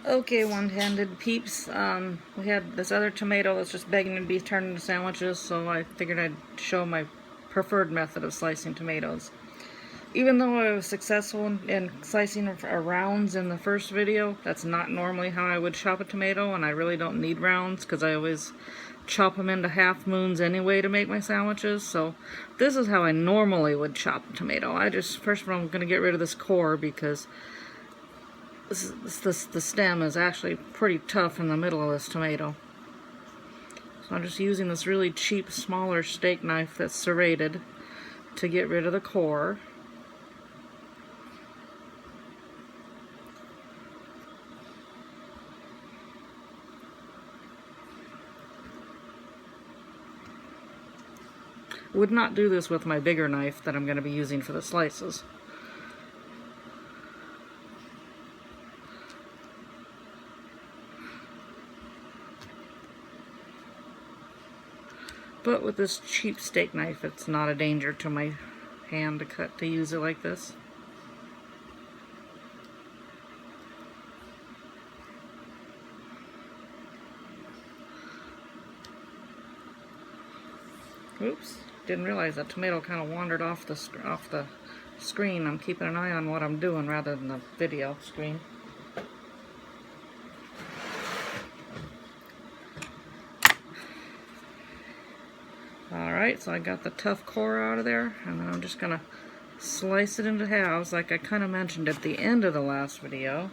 Okay, one-handed peeps. We had this other tomato that's just begging to be turned into sandwiches, so I figured I'd show my preferred method of slicing tomatoes. Even though I was successful in slicing rounds in the first video, that's not normally how I would chop a tomato, and I really don't need rounds because I always chop them into half moons anyway to make my sandwiches. So this is how I normally would chop a tomato. First of all, I'm going to get rid of this core because the stem is actually pretty tough in the middle of this tomato. So I'm just using this really cheap, smaller steak knife that's serrated to get rid of the core. Would not do this with my bigger knife that I'm going to be using for the slices. But with this cheap steak knife, it's not a danger to my hand to use it like this. Oops, didn't realize that tomato kind of wandered off the screen. I'm keeping an eye on what I'm doing rather than the video screen. Alright, so I got the tough core out of there, and then I'm just going to slice it into halves like I kind of mentioned at the end of the last video.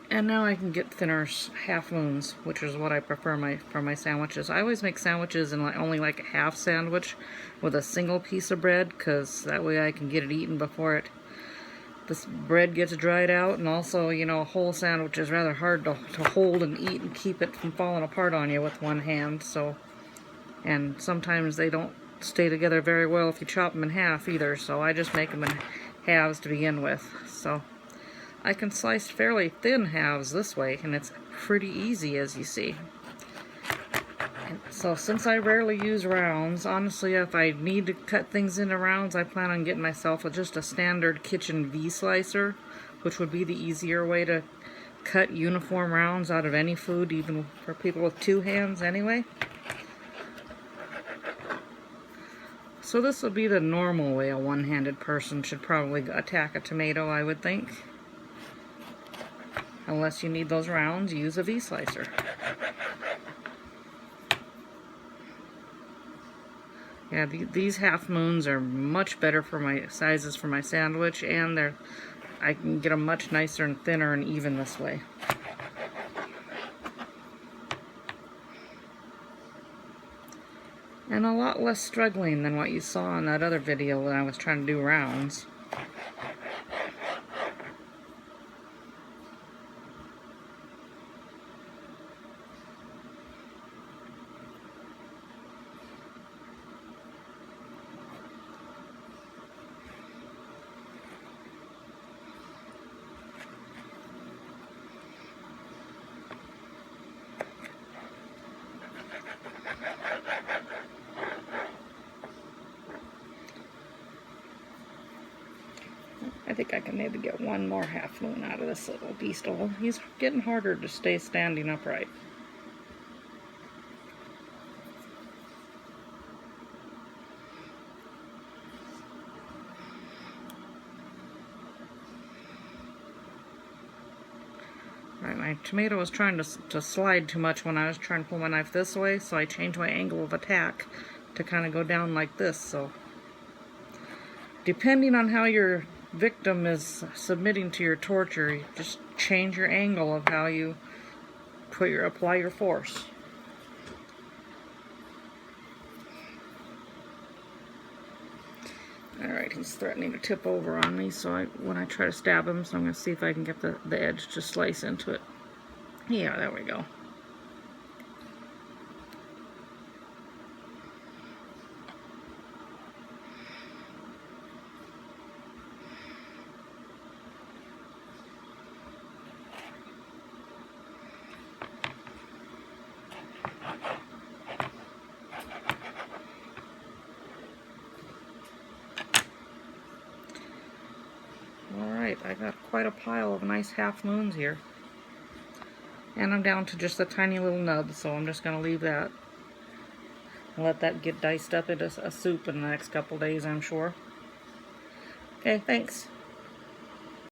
And now I can get thinner half moons, which is what I prefer for my sandwiches. I always make sandwiches in only like a half sandwich with a single piece of bread, because that way I can get it eaten before this bread gets dried out. And also, you know, a whole sandwich is rather hard to hold and eat and keep it from falling apart on you with one hand. So, and sometimes they don't stay together very well if you chop them in half either. So I just make them in halves to begin with. So I can slice fairly thin halves this way, and it's pretty easy, as you see. And so since I rarely use rounds, honestly, if I need to cut things into rounds, I plan on getting myself just a standard kitchen V-slicer, which would be the easier way to cut uniform rounds out of any food, even for people with two hands anyway. So this would be the normal way a one-handed person should probably attack a tomato, I would think. Unless you need those rounds, use a V-slicer. Yeah, these half moons are much better for my sizes for my sandwich, and I can get them much nicer and thinner and even this way. And a lot less struggling than what you saw in that other video when I was trying to do rounds. I think I can maybe get one more half moon out of this little beast. He's getting harder to stay standing upright. Right, my tomato was trying to slide too much when I was trying to pull my knife this way, so I changed my angle of attack to kind of go down like this. So depending on how your victim is submitting to your torture, you just change your angle of how you apply your force. Alright, he's threatening to tip over on me, so when I try to stab him, so I'm going to see if I can get the edge to slice into it. Yeah, there we go. right, I got quite a pile of nice half moons here. And I'm down to just a tiny little nub, so I'm just going to leave that. Let that get diced up into a soup in the next couple days, I'm sure. Okay, thanks.